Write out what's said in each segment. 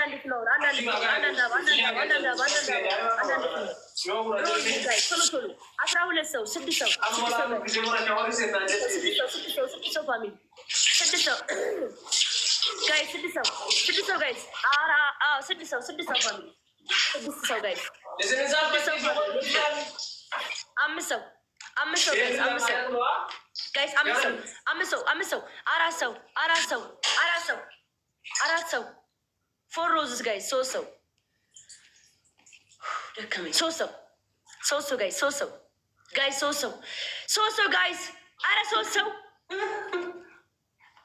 አንዳንድ ፍላወር ቶሎ 12 ሰው 6 ሰው ፋሚሊ 6 ሰው ጋይስ 6 ሰው ጋይስ 6 ሰው ፋሚሊ 6 ሰው ጋይስ 5 ሰው ጋይስ 5 ሰው 4 ሰው 4 ሮዝስ ጋይስ 3 ሰው ደከመኝ 3 ሰው ጋይስ 3 ሰው ጋይስ 3 ሰው ጋይስ 3 ሰው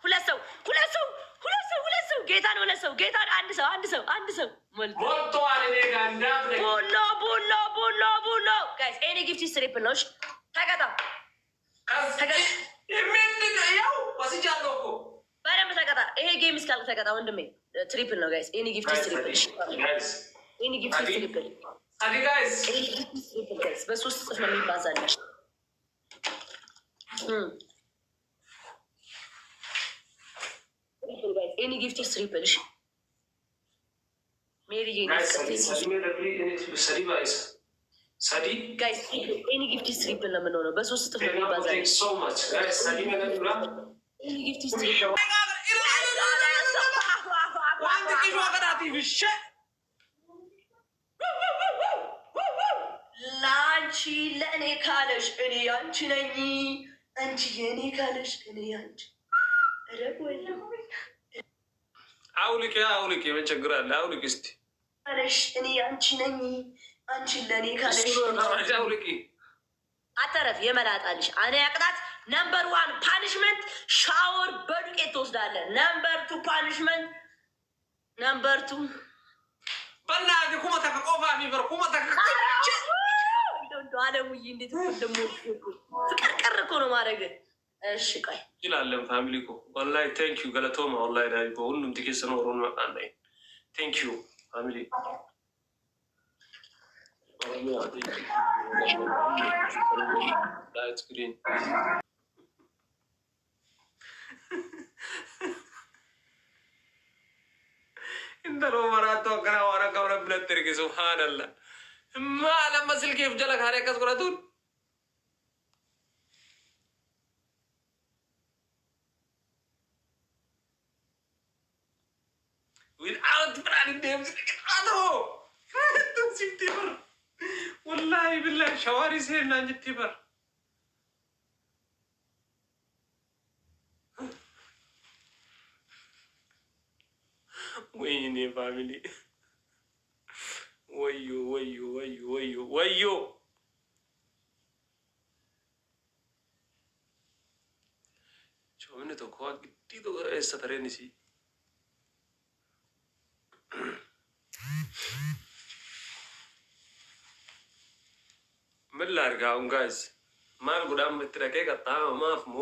2 ሰው ጌታን 2 ሰው ጌታን 1 ሰው ሞልቷል። ቡሎ ጋይስ ኤኒ ጊፍት ስትሪፕል ነው። ተቀጣ በደንብ ተቀጣ። ይሄ ጌም እስካልክ ተቀጣ ወንድሜ። ትሪፕል ነው ጋይስ ኤኒ ጊፍት ስትሪፕል በ3 እጥፍ ነው የሚባዛለን። ኤኒ ጊፍት ስትሪፕል ሜሪ ጋይስ ኤኒ ጊፍት ስትሪፕል ነው የምንሆነው። በ3 እጥፍ ነው የሚባዛለን። ኤኒ ጊፍት ስትሪፕል ለአንቺ ለእኔ ካለሽ እኔ አንቺ ነኝ፣ አንቺ የእኔ ካለሽ እኔ አንቺ አውልቅ ምን ችግር አለ? አውልቅ እስኪ ካለሽ እኔ አንቺ ነኝ፣ አንቺ ለእኔ ካለሽ አውልቂ። አተረፍ የመላጣልሽ እኔ ያቅጣት። ነምበር 1 ፓኒሽመንት ሻወር በዱቄት ትወስዳለህ። ነምበር 2 ፓኒሽመንት ነምበር 2 በእናትህ ኩመተከ ቆፋ ሚበር ኩመተከ አለሙዬ እንዴት ደሞ ፍቅር ቀር እኮ ነው ማድረግ። እሺ ቆይ ይላለም ፋሚሊ እኮ ወላሂ ቴንኪዩ ገለቶማ ወላሂ ዳይ በሁሉም ትኬት ኖሮን መጣን ላይ ቴንኪዩ ፋሚሊ ላይት ስክሪን इंदर मरा तो करा वारा कमरा ब्लड तेरे के सुभान अल्लाह माला मसल के जला खारे कस करा तू without planning names आदो तुम सिटी पर والله بالله शवारी से ना जितनी पर ወይኔ ፋሚሊ ወዮ ቾነ ቶ ኮ ግዲ ቶ እስተረኒሲ ምን ላድርግ አሁን ጋይስ ማል ጉዳም ምትረቄ ቀጣ ማፍ ሞ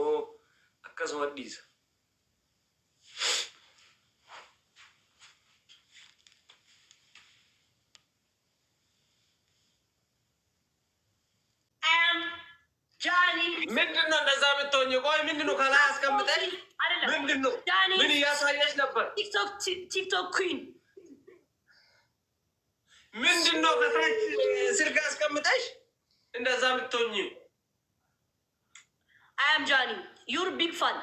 አከስማ ዲስ ምንድነው እንደዛ የምትሆኝ? ቆይ ምንድነው ከላይ አስቀምጠሽ ምንድነው ምን እያሳየሽ ነበር? ቲክቶክ ኩዊን ምንድነው ከታች ስልክ አስቀምጠሽ እንደዛ የምትሆኝ? I am Johnny, your big fan,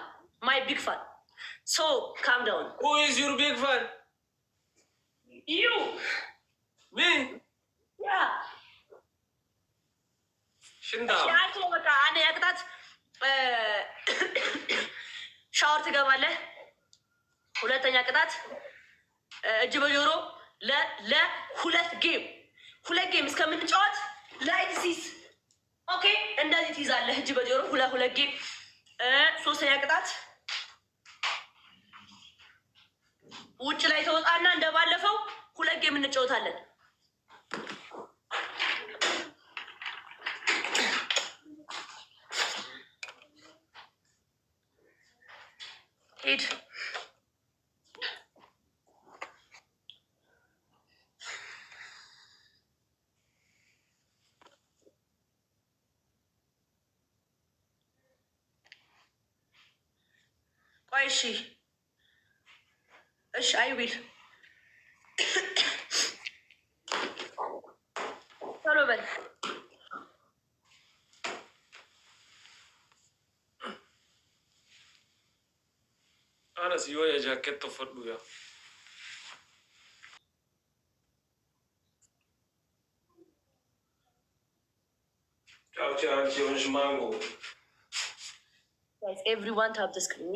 my big fan, so calm down. Who is your big fan? You. Me? Yeah. ሽንዳ በቃ አንደኛ ቅጣት ሻወር ትገባለህ። ሁለተኛ ቅጣት እጅ በጆሮ ለሁለት ጌም እስከምንጫወት ላይት ሲስ ኦኬ፣ እንደዚህ ትይዛለህ እጅ በጆሮ ሁለት ጌም። ሶስተኛ ቅጣት ውጭ ላይ ተወጣና እንደባለፈው 2 ጌም እንጫወታለን። ሂድ ቆይ እሺ አይ ዊል በል أنا سيوية جاكيت تفضلوا يا تشاو تشاو تشاو مش مانجو guys, everyone tap the screen.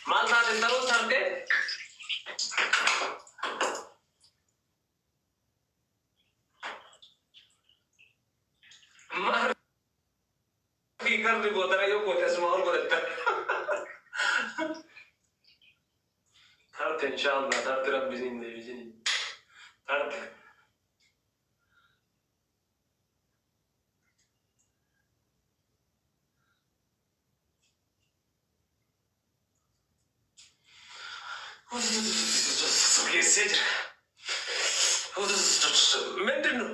مالتا تنتظروا سرتي ما في كارد بودرة يوكو تسمعون قلت ترت إن شاء الله ترت ربي زين بيجيني ترت السجن ምንድነው?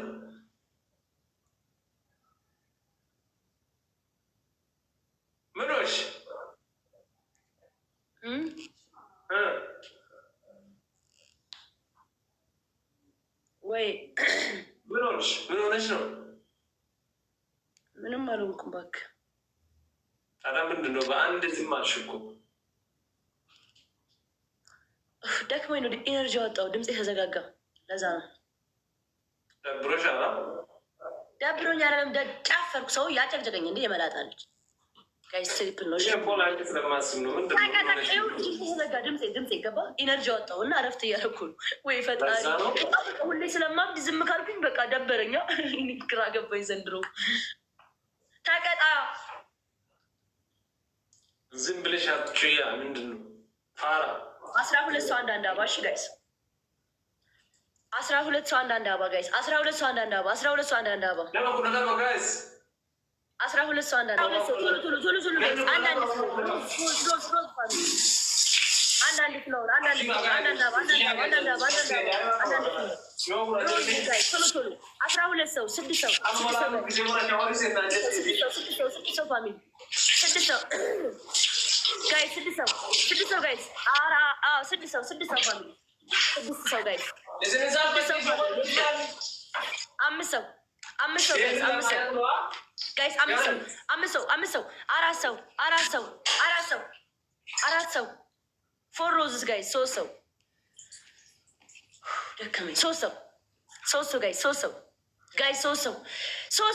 ምኖሽ ወይ ምኖሽ ምን ሆነሽ ነው? ምንም አልሆንኩም እባክህ። ታዲያ ምንድነው? በአንድ ዝም አልሽ እኮ። ደክሞኝ ነው ኢነርጂ አወጣው፣ ድምፅ ተዘጋጋ። ለዛ ነው ደብሮሽ አላ ደብሮኝ አለም ጨፈርኩ። ሰው ያጨቅጨቀኝ እንዴ የመላጣለች ጋይስ ትሪፕል ነው ፖላንድ ስለማስብ ነው። ተዘጋ ድምፅ ገባ። ኢነርጂ አወጣው እና እረፍት እያደረኩ ነው። ወይ ፈጣሪ ሁሌ ስለማብድ ዝም ካልኩኝ በቃ ደበረኛ። ግራ ገባኝ ዘንድሮ። ተቀጣ ዝም ብለሽ አትችያ። ምንድን ነው ፋራ 12 ሰው አንዳንድ አባ። እሺ ጋይስ 12 ሰው አንዳንድ አባ ጋይስ 12 ሰው አንዳንድ አባ 12 ሰው አንዳንድ አባ ጋይስ 12 ሰው አንዳንድ አባ። ቶሎ ጋይስ አንዳንድ ፍሎር አንዳንድ አባ 12 ሰው 6 ሰው ፋሚሊ 6 ሰው ጋይስ 6 ሰው ጋይስ 6 ሰው ፋሚሊ 6 ሰው ጋይስ 5 ሰው ጋይስ 5 ሰው 4 ሰው 4 ሮዝስ ጋይስ 3 ሰው ደከመኝ። 3 ሰው ጋይስ 3 ሰው ጋይስ 3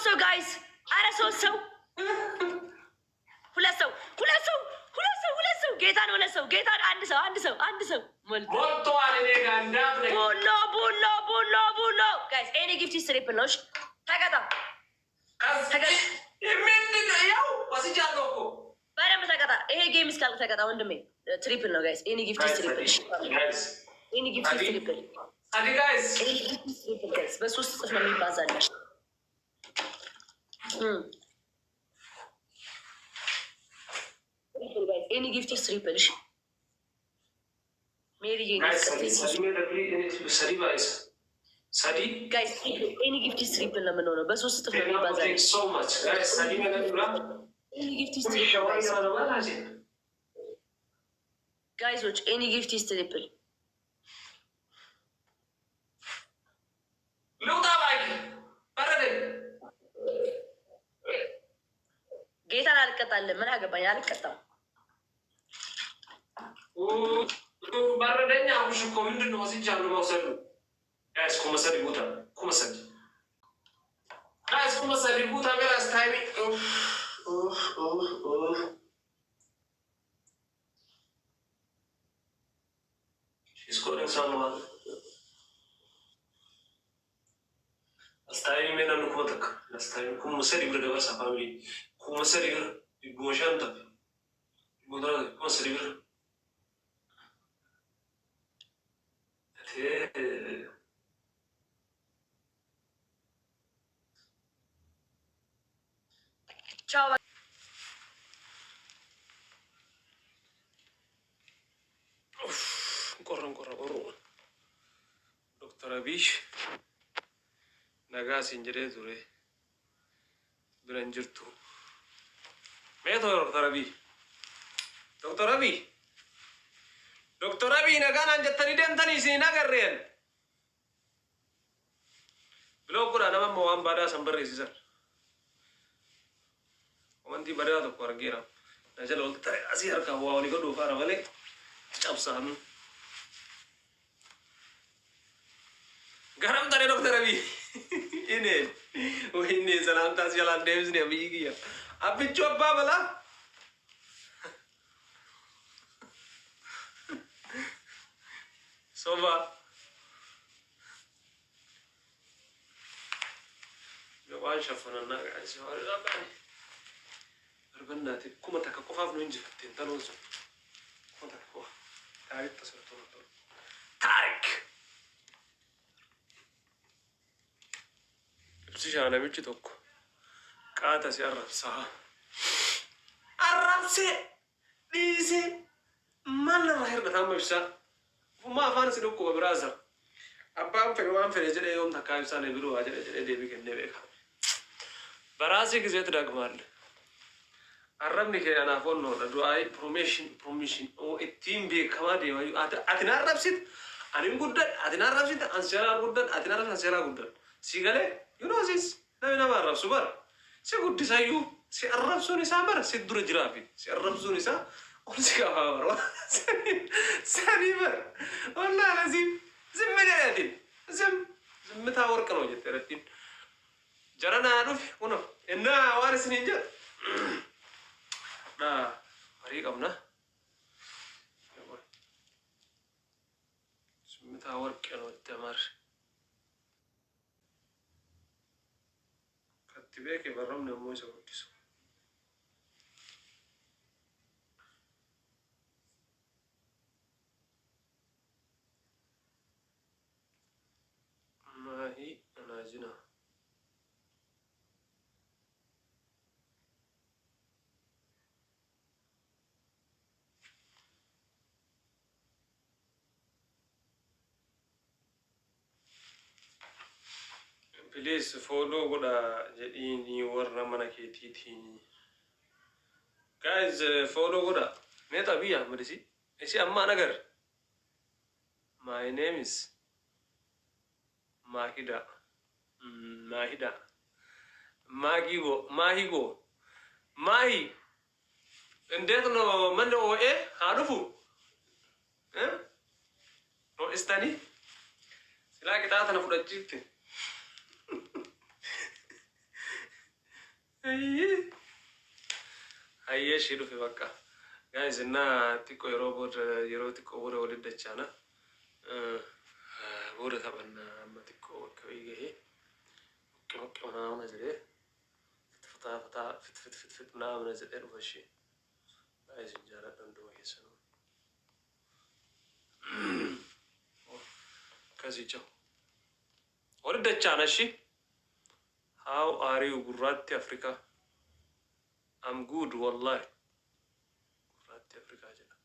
ሰው ጋይስ 3 ሰው 2 ሰው ጌታን 2 ሰው ጌታን 1 ሰው ሞልቷል። እኔ ጋር እንዳትነኝ ቡሎ ጋይስ ኤኒ ጊፍት ስትሪፕል ነው። ተቀጣ ያው ወስጃለሁ እኮ በደንብ ተቀጣ። ይሄ ጌም እስካልክ ተቀጣ ወንድሜ። ትሪፕል ነው ጋይስ ኤኒ ጊፍት ስትሪፕል ጋይስ በ3 እጥፍ ነው የሚባዛለሽ። ኤኒ ጊፍት ስትሪፕል ሜሪ ጋይስ ኤኒ ጊፍት ስትሪፕል ነው የምንሆነው። በ3 እጥፍ ነው የሚባዛለሽ። ኤኒ ጊፍት ስትሪፕል ጋይሶች ኤኒ ጊፍት ስትሪፕል ጌታን አልቀጣለን። ምን አገባኝ? አልቀጣም። በረደኛ አሁሽ እኮ ምንድን ነው ወስጃለሁ መውሰዱ ጋይስ ኩመሰድ ቦታ ኩመሰድ ገራስ ታይሚ scoring someone astai mena no kotak astai kum musari bra dabar sa family kum musari bra goshan ta bodra kum musari bra te Abiy nagaa siin jedhee ture biran jirtu. Meeto Dr. Abiy. Dr. Abiy. Dr. Abiy nagaa naan jettanii deemtanii isin agarreen. Biloo godhaa nama immoo waan baadaa san barreessisan. Waanti badaa tokko argeera. Na jala olti ta'e asii harkaa waa walii godhuu faana malee cabsaanu. Garam tare Dr. Abiy. Ini salamtaa si jalaan deebisne Abiy kiyya. Abbichuu abbaa balaa. Soba. Waan shafanannaa gaasi waan dhaabani. Barbannaati kuma takka qofaaf nu injifatteen taloon sun. Kuma takka qofa. Taarik tasirtuu na tolu. Taarik. Ibsi shaanamichi tokko. Qaata si arrabsaa. Arrabsee. Dhiisee. Maal nama hir'ata amma ibsaa. Fummaa afaan si dhukkuba biraasa. Abbaan fedhe waan fedhe jedhee yoom takkaa ibsaan eebiluu waa jedhee deebii kennee beekama. Baraasii gizeetu dagmaal. Arrabni kee anaaf onnoodha. Du'aayi promotion ittiin beekamaa deemayu. Ati na arrabsit. Ani guddan. Ati na arrabsit. An seeraa guddan. Ati na arrabsit. An seeraa guddan. Si galee yunoosis namni nama arrabsu bara. Si guddisayyuu. Si arrabsuun isaa bara. Si dura jiraafi. Si arrabsuun isaa ol si qabaa bara. Sanii bara. Wallaa lasiif. Zimmi jedhatin. Zimmitaa warqa noo jette irrattiin. Jarana dhufi kuno innaa waan isiniin jedhu marii qabna simmitaa warqee noo itti amarre katti beeke barramni ammoo isa guddisu maahi anaajina Please follow goda jedhini warra mana keetiiti. Guys, follow goda. Meta biya madisi. Isi amma nagar. My name is Mahida. Mahida. Mahigo. Mahi. Endet no mando harufu. No istani. Sila kita tanah fudajiti. Ayye shiru fi bakka. Guys, na tiko yero tiko bore wali dachana. Bore tabanna amma tiko bakka wige. Okke na ona jere. Fit na ona jere rubashi. Guys, jara dandu yesano. Kazi chao. Wali dachana shi. How are you, Gurratti Africa? I'm good, wallahi. Gurratti Africa jala.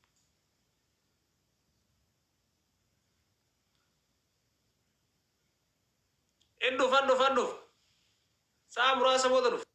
Enduf. Saa muraasa booda dhufa.